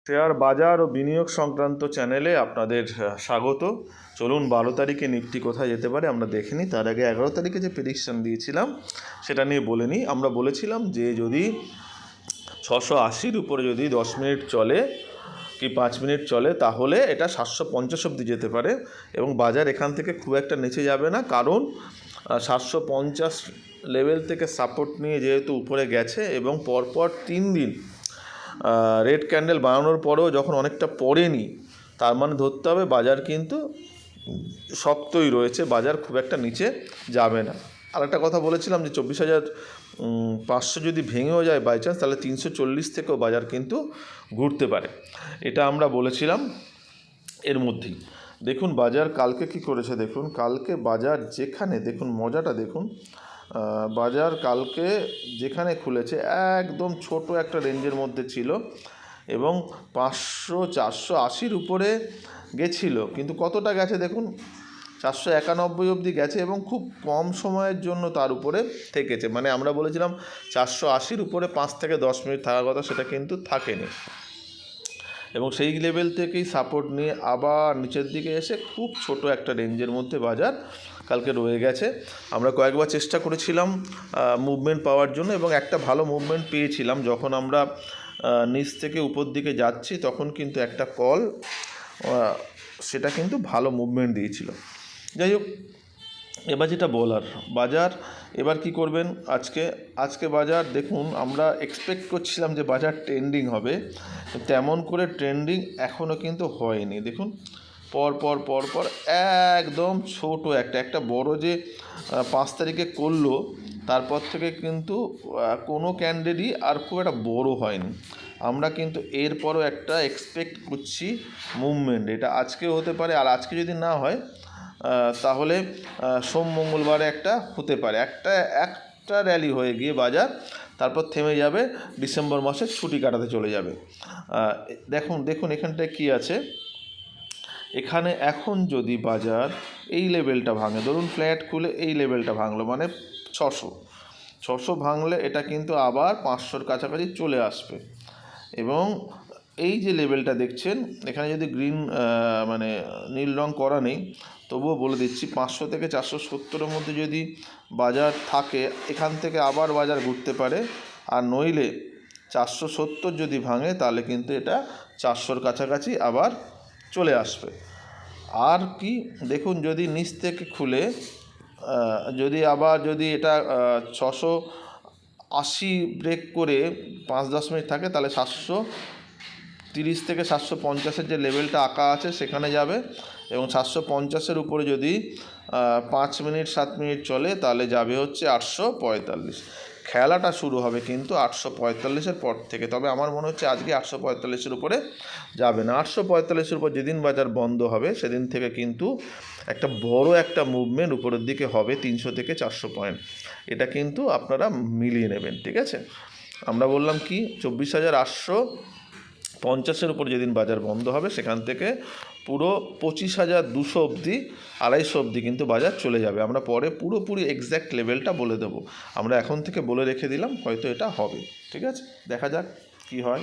Share বাজার ও বিনিয়োগ সংক্রান্ত চ্যানেলে আপনাদের স্বাগত। চলুন 12 তারিখে নিফটি কোথায় যেতে পারে আমরা দেখে নিই। তার আগে 11 তারিখে যে প্রেডিকশান দিয়েছিলাম সেটা নিয়ে বলে নিই। আমরা বলেছিলাম যে যদি 680-র উপরে যদি 10 মিনিট চলে কি 5 মিনিট চলে তাহলে এটা 750 অবধি যেতে পারে এবং বাজার এখান থেকে খুব একটা নিচে যাবে না, কারণ 750 লেভেল থেকে সাপোর্ট নিয়ে যেহেতু উপরে গেছে এবং পরপর 3 দিন রেড ক্যান্ডেল বানানোর পরেও যখন অনেকটা পড়েনি, তার মানে ধরতে হবে বাজার কিন্তু শক্তই রয়েছে, বাজার খুব একটা নিচে যাবে না। আর একটা কথা বলেছিলাম যে 24,500 যদি ভেঙেও যায় বাই চান্স, তাহলে 340 থেকেও বাজার কিন্তু ঘুরতে পারে, এটা আমরা বলেছিলাম। এর মধ্যেই দেখুন বাজার কালকে কি করেছে, দেখুন কালকে বাজার যেখানে, দেখুন মজাটা দেখুন, বাজার কালকে যেখানে খুলেছে একদম ছোট একটা রেঞ্জের মধ্যে ছিল এবং 500-480-র উপরে গেছিল, কিন্তু কতটা গেছে দেখুন 491 অবধি গেছে এবং খুব কম সময়ের জন্য তার উপরে থেকেছে। মানে আমরা বলেছিলাম 480-র উপরে 5 থেকে 10 মিনিট থাকার কথা, সেটা কিন্তু থাকেনি এবং সেই লেভেল থেকেই সাপোর্ট নিয়ে আবার নিচের দিকে এসে খুব ছোট একটা রেঞ্জের মধ্যে বাজার কালকে রয়ে গেছে। আমরা কয়েকবার চেষ্টা করেছিলাম মুভমেন্ট পাওয়ার জন্য এবং একটা ভালো মুভমেন্ট পেয়েছিলাম যখন আমরা নিচ থেকে উপর দিকে যাচ্ছি, তখন কিন্তু একটা কল সেটা কিন্তু ভালো মুভমেন্ট দিয়েছিল। যাই হোক, এবার যেটা বলার, বাজার এবার কি করবেন আজকে বাজার দেখুন, আমরা এক্সপেক্ট করছিলাম যে বাজার ট্রেন্ডিং হবে, তেমন করে ট্রেন্ডিং এখনও কিন্তু হয়নি। দেখুন পর একদম ছোট একটা বড় যে 5 তারিখে করলো, তারপর থেকে কিন্তু কোনো ক্যান্ডেলই আর খুব একটা বড় হয়নি। আমরা কিন্তু এরপরও একটা এক্সপেক্ট করছি মুভমেন্ট, এটা আজকেও হতে পারে, আর আজকে যদি না হয় তাহলে সোম মঙ্গলবারে একটা হতে পারে, একটা র্যালি হয়ে গিয়ে বাজার তারপর থেমে যাবে, ডিসেম্বর মাসে ছুটি কাটাতে চলে যাবে। দেখুন এখানটায় কি আছে, এখানে এখন যদি বাজার এই লেভেলটা ভাঙে, ধরুন ফ্ল্যাট খুলে এই লেভেলটা ভাঙলো, মানে 600 ভাঙলে এটা কিন্তু আবার 500-র কাছাকাছি চলে আসবে এবং এই যে লেভেলটা দেখছেন এখানে যদি গ্রিন মানে নীল রং করা নেই, তবুও বলে দিচ্ছি 500 থেকে 470-এর মধ্যে যদি বাজার থাকে, এখান থেকে আবার বাজার ঘুরতে পারে, আর নইলে 470 যদি ভাঙে তাহলে কিন্তু এটা 400-র কাছাকাছি আবার চলে আসবে। আর কি দেখুন, যদি নিচ থেকে খুলে যদি এটা 680 ব্রেক করে 5-10 মিনিট থাকে, তাহলে 730 থেকে 750-এর যে লেভেলটা আঁকা আছে সেখানে যাবে এবং 750-এর উপরে যদি 5 মিনিট 7 মিনিট চলে তাহলে যাবে হচ্ছে 845। খেলাটা শুরু হবে কিন্তু 845-এর পর থেকে, তবে আমার মনে হচ্ছে আজকে 845-এর উপরে যাবে না। 845-এর উপর যেদিন বাজার বন্ধ হবে সেদিন থেকে কিন্তু একটা বড় একটা মুভমেন্ট উপরের দিকে হবে 300 থেকে 400 পয়েন্ট, এটা কিন্তু আপনারা মিলিয়ে নেবেন, ঠিক আছে। আমরা বললাম কি 24,850-এর উপর যেদিন বাজার বন্ধ হবে সেখান থেকে পুরো 25,200 অবধি 250 অবধি কিন্তু বাজার চলে যাবে। আমরা পরে পুরোপুরি এক্স্যাক্ট লেভেলটা বলে দেবো, আমরা এখন থেকে বলে রেখে দিলাম, হয়তো এটা হবে, ঠিক আছে, দেখা যাক কি হয়।